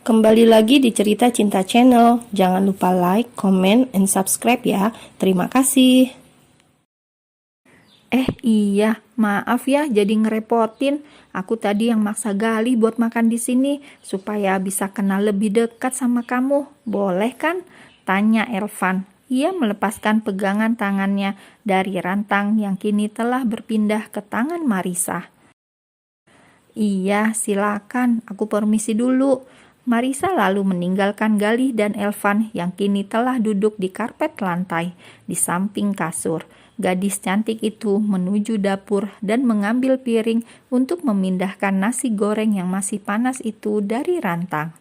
Kembali lagi di Cerita Cinta Channel. Jangan lupa like, comment, and subscribe ya. Terima kasih. Iya, maaf ya jadi ngerepotin. Aku tadi yang maksa Gali buat makan di sini supaya bisa kenal lebih dekat sama kamu. Boleh kan? Tanya Elvan. Ia melepaskan pegangan tangannya dari rantang yang kini telah berpindah ke tangan Marisa. Iya, silakan. Aku permisi dulu. Marisa lalu meninggalkan Galih dan Elvan yang kini telah duduk di karpet lantai di samping kasur. Gadis cantik itu menuju dapur dan mengambil piring untuk memindahkan nasi goreng yang masih panas itu dari rantang.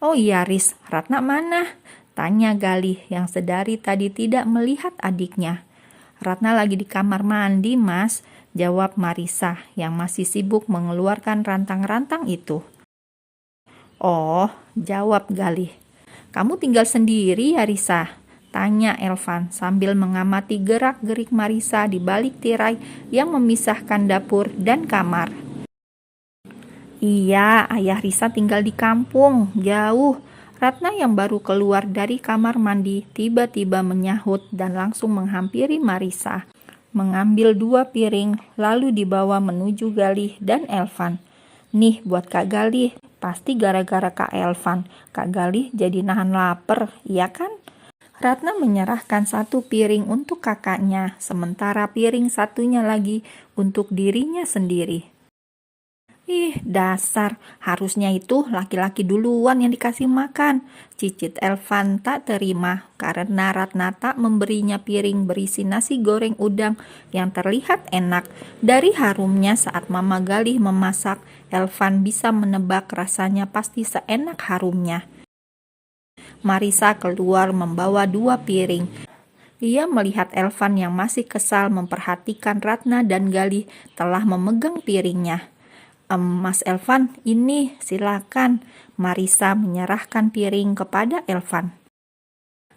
Oh iya Riz, Ratna mana? Tanya Galih yang sedari tadi tidak melihat adiknya. Ratna lagi di kamar mandi mas, jawab Marisa yang masih sibuk mengeluarkan rantang-rantang itu. Oh, jawab Galih. Kamu tinggal sendiri ya Risa? Tanya Elvan sambil mengamati gerak-gerik Marisa di balik tirai yang memisahkan dapur dan kamar. Iya, ayah Risa tinggal di kampung, jauh. Ratna yang baru keluar dari kamar mandi tiba-tiba menyahut dan langsung menghampiri Marisa. Mengambil 2 piring lalu dibawa menuju Galih dan Elvan. Nih buat Kak Galih, pasti gara-gara Kak Elvan. Kak Galih jadi nahan lapar, iya kan? Ratna menyerahkan 1 piring untuk kakaknya, sementara piring satunya lagi untuk dirinya sendiri. Ih, dasar. Harusnya itu laki-laki duluan yang dikasih makan. Cicit Elvan tak terima karena Ratna tak memberinya piring berisi nasi goreng udang yang terlihat enak. Dari harumnya saat Mama Galih memasak, Elvan bisa menebak rasanya pasti seenak harumnya. Marisa keluar membawa 2 piring. Ia melihat Elvan yang masih kesal memperhatikan Ratna dan Galih telah memegang piringnya. Mas Elvan, ini silakan. Marisa menyerahkan piring kepada Elvan.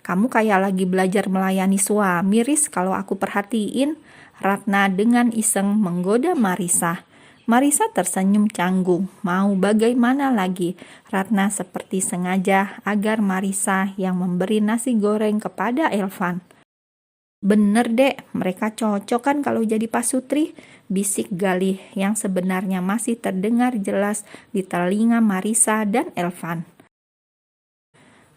Kamu kayak lagi belajar melayani suami, Riz, kalau aku perhatiin. Ratna dengan iseng menggoda Marisa. Marisa tersenyum canggung. Mau bagaimana lagi? Ratna seperti sengaja agar Marisa yang memberi nasi goreng kepada Elvan. Bener dek, mereka cocok kan kalau jadi pasutri, bisik Galih yang sebenarnya masih terdengar jelas di telinga Marisa dan Elvan.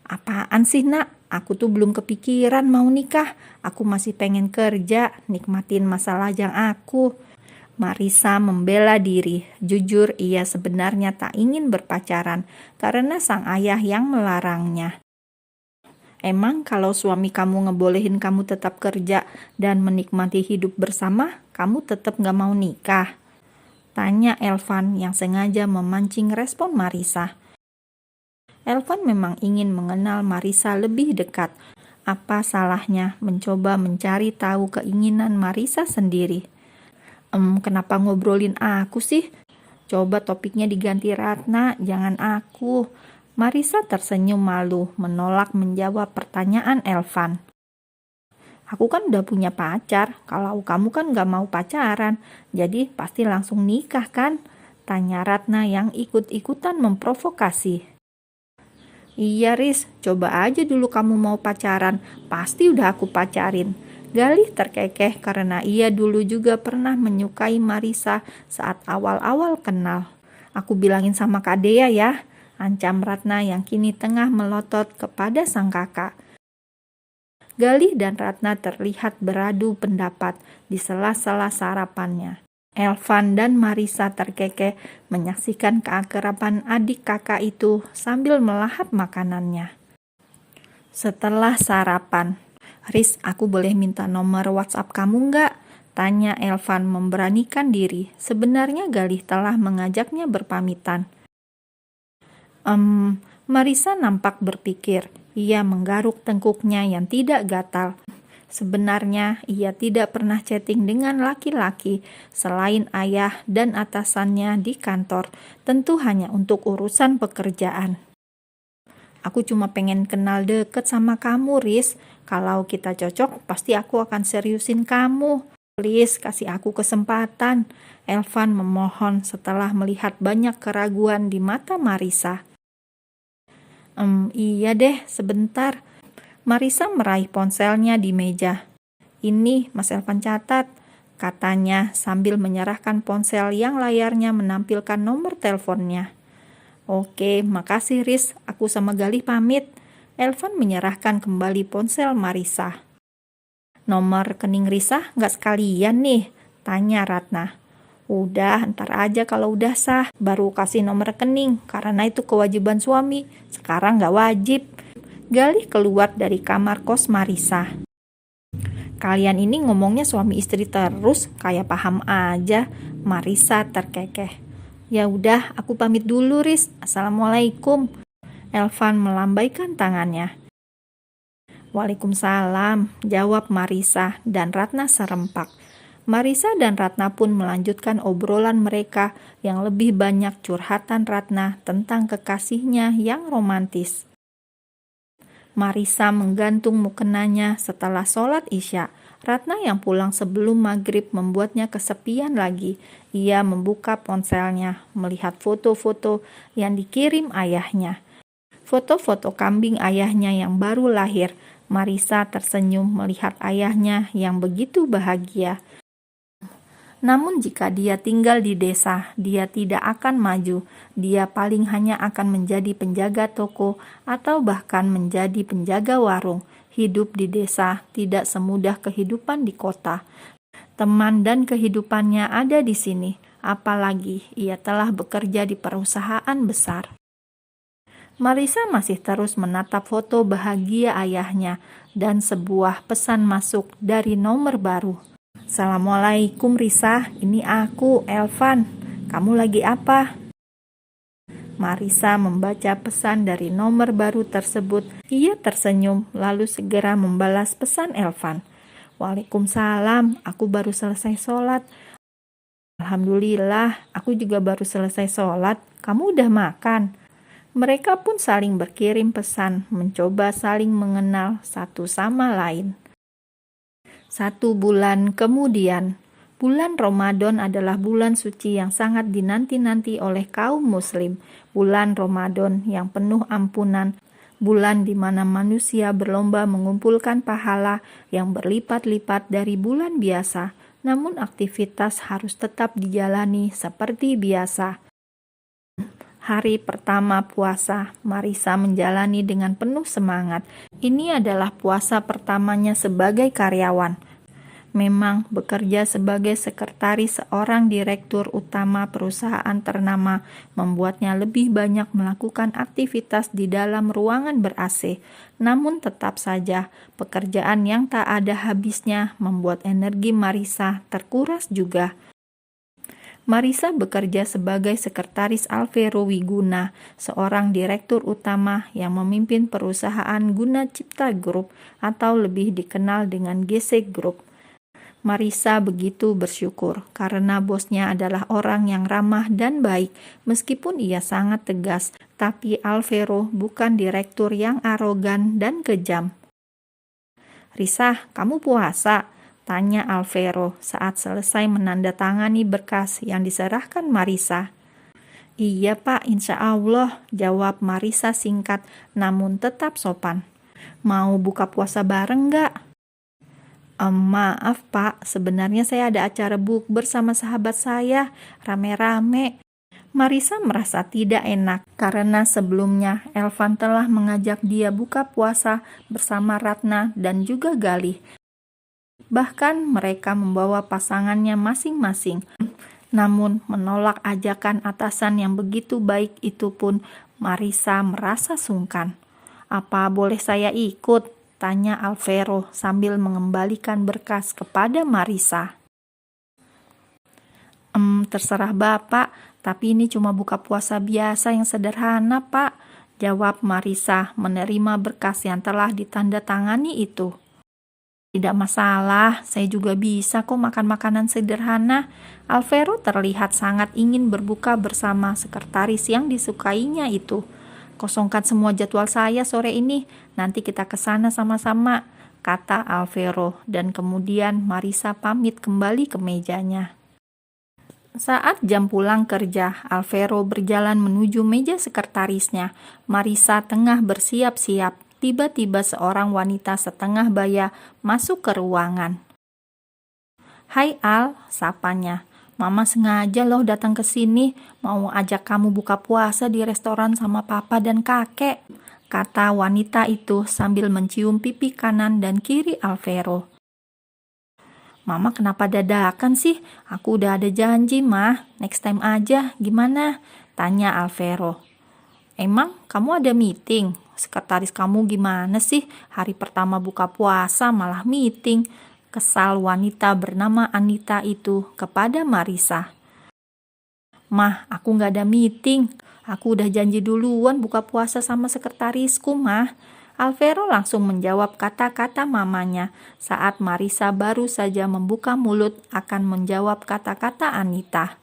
Apaan sih nak? Aku tuh belum kepikiran mau nikah, aku masih pengen kerja, nikmatin masa lajang aku. Marisa membela diri, jujur ia sebenarnya tak ingin berpacaran karena sang ayah yang melarangnya. Emang kalau suami kamu ngebolehin kamu tetap kerja dan menikmati hidup bersama, kamu tetap gak mau nikah? Tanya Elvan yang sengaja memancing respon Marisa. Elvan memang ingin mengenal Marisa lebih dekat. Apa salahnya mencoba mencari tahu keinginan Marisa sendiri? Kenapa ngobrolin aku sih? Coba topiknya diganti Ratna, jangan aku. Marisa tersenyum malu menolak menjawab pertanyaan Elvan. Aku kan udah punya pacar, kalau kamu kan gak mau pacaran, jadi pasti langsung nikah kan? Tanya Ratna yang ikut-ikutan memprovokasi. Iya Riz, coba aja dulu kamu mau pacaran, pasti udah aku pacarin. Galih terkekeh karena ia dulu juga pernah menyukai Marisa saat awal-awal kenal. Aku bilangin sama Kak Dea ya, ancam Ratna yang kini tengah melotot kepada sang kakak. Galih dan Ratna terlihat beradu pendapat di sela-sela sarapannya. Elvan dan Marisa terkekeh menyaksikan keakraban adik kakak itu sambil melahap makanannya. Setelah sarapan, Riz, aku boleh minta nomor WhatsApp kamu nggak? Tanya Elvan memberanikan diri. Sebenarnya Galih telah mengajaknya berpamitan. Marisa nampak berpikir. Ia menggaruk tengkuknya yang tidak gatal. Sebenarnya ia tidak pernah chatting dengan laki-laki selain ayah dan atasannya di kantor. Tentu hanya untuk urusan pekerjaan. Aku cuma pengen kenal deket sama kamu, Riz. Kalau kita cocok, pasti aku akan seriusin kamu. Please, kasih aku kesempatan. Elvan memohon setelah melihat banyak keraguan di mata Marisa. Iya deh, sebentar." Marisa meraih ponselnya di meja. "Ini Mas Elvan catat," katanya sambil menyerahkan ponsel yang layarnya menampilkan nomor teleponnya. "Oke, makasih Riz, aku sama Galih pamit." Elvan menyerahkan kembali ponsel Marisa. "Nomor rekening Risa nggak sekalian nih?" tanya Ratna. "Udah, ntar aja kalau udah sah, baru kasih nomor rekening, karena itu kewajiban suami, sekarang nggak wajib." Galih keluar dari kamar kos Marisa. "Kalian ini ngomongnya suami istri terus, kayak paham aja," Marisa terkekeh. "Ya udah, aku pamit dulu Riz, assalamualaikum." Elvan melambaikan tangannya. "Waalaikumsalam," jawab Marisa dan Ratna serempak. Marisa dan Ratna pun melanjutkan obrolan mereka yang lebih banyak curhatan Ratna tentang kekasihnya yang romantis. Marisa menggantung mukenanya setelah sholat Isya. Ratna yang pulang sebelum maghrib membuatnya kesepian lagi. Ia membuka ponselnya, melihat foto-foto yang dikirim ayahnya. Foto-foto kambing ayahnya yang baru lahir. Marisa tersenyum melihat ayahnya yang begitu bahagia. Namun jika dia tinggal di desa, dia tidak akan maju. Dia paling hanya akan menjadi penjaga toko atau bahkan menjadi penjaga warung. Hidup di desa tidak semudah kehidupan di kota. Teman dan kehidupannya ada di sini, apalagi ia telah bekerja di perusahaan besar. Marisa masih terus menatap foto bahagia ayahnya dan sebuah pesan masuk dari nomor baru. "Assalamualaikum Risa, ini aku, Elvan. Kamu lagi apa?" Marisa membaca pesan dari nomor baru tersebut. Ia tersenyum lalu segera membalas pesan Elvan. "Waalaikumsalam, aku baru selesai sholat." "Alhamdulillah, aku juga baru selesai sholat. Kamu udah makan?" Mereka pun saling berkirim pesan, mencoba saling mengenal satu sama lain. 1 bulan kemudian, bulan Ramadan adalah bulan suci yang sangat dinanti-nanti oleh kaum muslim. Bulan Ramadan yang penuh ampunan, bulan di mana manusia berlomba mengumpulkan pahala yang berlipat-lipat dari bulan biasa. Namun aktivitas harus tetap dijalani seperti biasa. Hari pertama puasa, Marisa menjalani dengan penuh semangat. Ini adalah puasa pertamanya sebagai karyawan. Memang bekerja sebagai sekretaris seorang direktur utama perusahaan ternama membuatnya lebih banyak melakukan aktivitas di dalam ruangan ber-AC. Namun tetap saja, pekerjaan yang tak ada habisnya membuat energi Marisa terkuras juga. Marisa bekerja sebagai sekretaris Alvero Wiguna, seorang direktur utama yang memimpin perusahaan Guna Cipta Group atau lebih dikenal dengan GC Group. Marisa begitu bersyukur karena bosnya adalah orang yang ramah dan baik. Meskipun ia sangat tegas, tapi Alvero bukan direktur yang arogan dan kejam. "Risa, kamu puasa?" tanya Alvero saat selesai menandatangani berkas yang diserahkan Marisa. "Iya Pak, insya Allah," jawab Marisa singkat namun tetap sopan. "Mau buka puasa bareng nggak?" "Maaf Pak, sebenarnya saya ada acara bukber sama sahabat saya, rame-rame." Marisa merasa tidak enak karena sebelumnya Elvan telah mengajak dia buka puasa bersama Ratna dan juga Galih. Bahkan mereka membawa pasangannya masing-masing. Namun menolak ajakan atasan yang begitu baik itu pun Marisa merasa sungkan. "Apa boleh saya ikut?" tanya Alvero sambil mengembalikan berkas kepada Marisa. Terserah Bapak, tapi ini cuma buka puasa biasa yang sederhana Pak," jawab Marisa menerima berkas yang telah ditandatangani itu. "Tidak masalah, saya juga bisa kok makan makanan sederhana." Alvero terlihat sangat ingin berbuka bersama sekretaris yang disukainya itu. "Kosongkan semua jadwal saya sore ini, nanti kita ke sana sama-sama," kata Alvero, dan kemudian Marisa pamit kembali ke mejanya. Saat jam pulang kerja, Alvaro berjalan menuju meja sekretarisnya. Marisa tengah bersiap-siap. Tiba-tiba seorang wanita setengah baya masuk ke ruangan. "Hai Al," sapanya. "Mama sengaja loh datang ke sini, mau ajak kamu buka puasa di restoran sama papa dan kakek," kata wanita itu sambil mencium pipi kanan dan kiri Alvaro. "Mama kenapa dadakan sih? Aku udah ada janji, Mah. Next time aja, gimana?" tanya Alvaro. "Emang kamu ada meeting? Sekretaris kamu gimana sih? Hari pertama buka puasa malah meeting," kesal wanita bernama Anita itu kepada Marisa. "Mah, aku nggak ada meeting. Aku udah janji duluan buka puasa sama sekretarisku, Mah." Alvaro langsung menjawab kata-kata mamanya saat Marisa baru saja membuka mulut akan menjawab kata-kata Anita.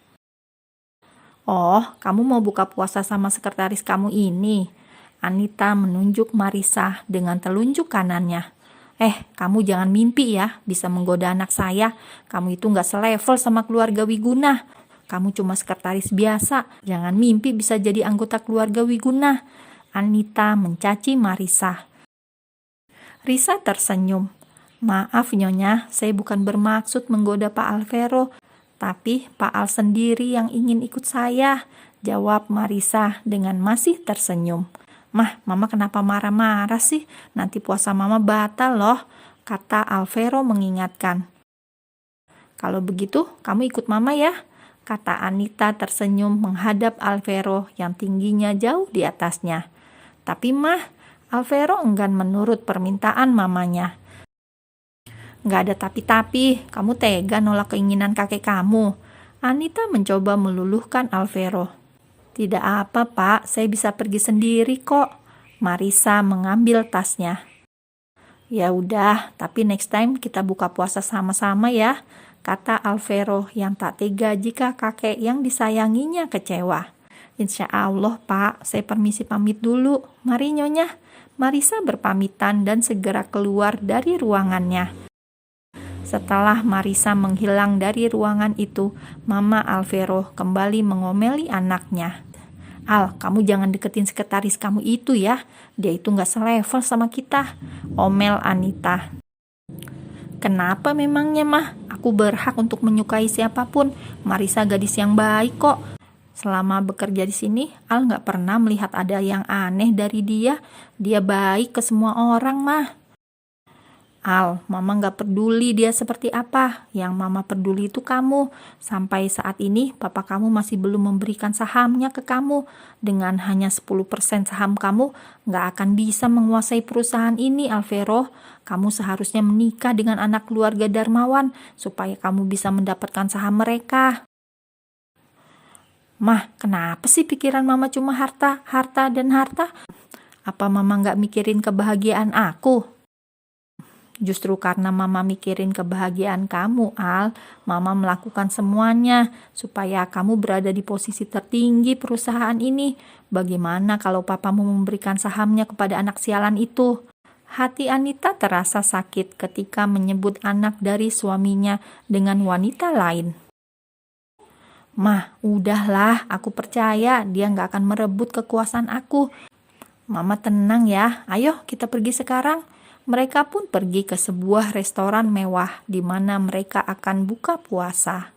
"Oh, kamu mau buka puasa sama sekretaris kamu ini?" Anita menunjuk Marisa dengan telunjuk kanannya. Kamu jangan mimpi ya bisa menggoda anak saya. Kamu itu nggak selevel sama keluarga Wiguna. Kamu cuma sekretaris biasa. Jangan mimpi bisa jadi anggota keluarga Wiguna." Anita mencaci Marisa. Risa tersenyum. "Maaf Nyonya, saya bukan bermaksud menggoda Pak Alvaro, tapi Pak Al sendiri yang ingin ikut saya," jawab Marisa dengan masih tersenyum. "Mah, Mama kenapa marah-marah sih? Nanti puasa Mama batal loh," kata Alvaro mengingatkan. "Kalau begitu, kamu ikut Mama ya," kata Anita tersenyum menghadap Alvaro yang tingginya jauh di atasnya. "Tapi Mah," Alvaro enggan menurut permintaan mamanya. "Nggak ada tapi-tapi, kamu tega nolak keinginan kakek kamu." Anita mencoba meluluhkan Alvaro. "Tidak apa Pak, saya bisa pergi sendiri kok." Marisa mengambil tasnya. "Ya udah, tapi next time kita buka puasa sama-sama ya," kata Alvaro yang tak tega jika kakek yang disayanginya kecewa. "Insya Allah Pak, saya permisi pamit dulu. Mari Nyonya." Marisa berpamitan dan segera keluar dari ruangannya. Setelah Marisa menghilang dari ruangan itu, Mama Alvaro kembali mengomeli anaknya. "Al, kamu jangan deketin sekretaris kamu itu ya. Dia itu nggak selevel sama kita," omel Anita. "Kenapa memangnya Mah? Aku berhak untuk menyukai siapapun. Marisa gadis yang baik kok. Selama bekerja di sini, Al nggak pernah melihat ada yang aneh dari dia. Dia baik ke semua orang, Mah." "Al, Mama nggak peduli dia seperti apa. Yang Mama peduli itu kamu. Sampai saat ini, Papa kamu masih belum memberikan sahamnya ke kamu. Dengan hanya 10% saham kamu, nggak akan bisa menguasai perusahaan ini, Alvaro. Kamu seharusnya menikah dengan anak keluarga Darmawan, supaya kamu bisa mendapatkan saham mereka." "Mah, kenapa sih pikiran Mama cuma harta, harta, dan harta? Apa Mama nggak mikirin kebahagiaan aku?" "Justru karena Mama mikirin kebahagiaan kamu, Al, Mama melakukan semuanya supaya kamu berada di posisi tertinggi perusahaan ini. Bagaimana kalau papamu memberikan sahamnya kepada anak sialan itu?" Hati Anita terasa sakit ketika menyebut anak dari suaminya dengan wanita lain. "Mah, udahlah, aku percaya dia nggak akan merebut kekuasaan aku. Mama tenang ya, ayo kita pergi sekarang." Mereka pun pergi ke sebuah restoran mewah di mana mereka akan buka puasa.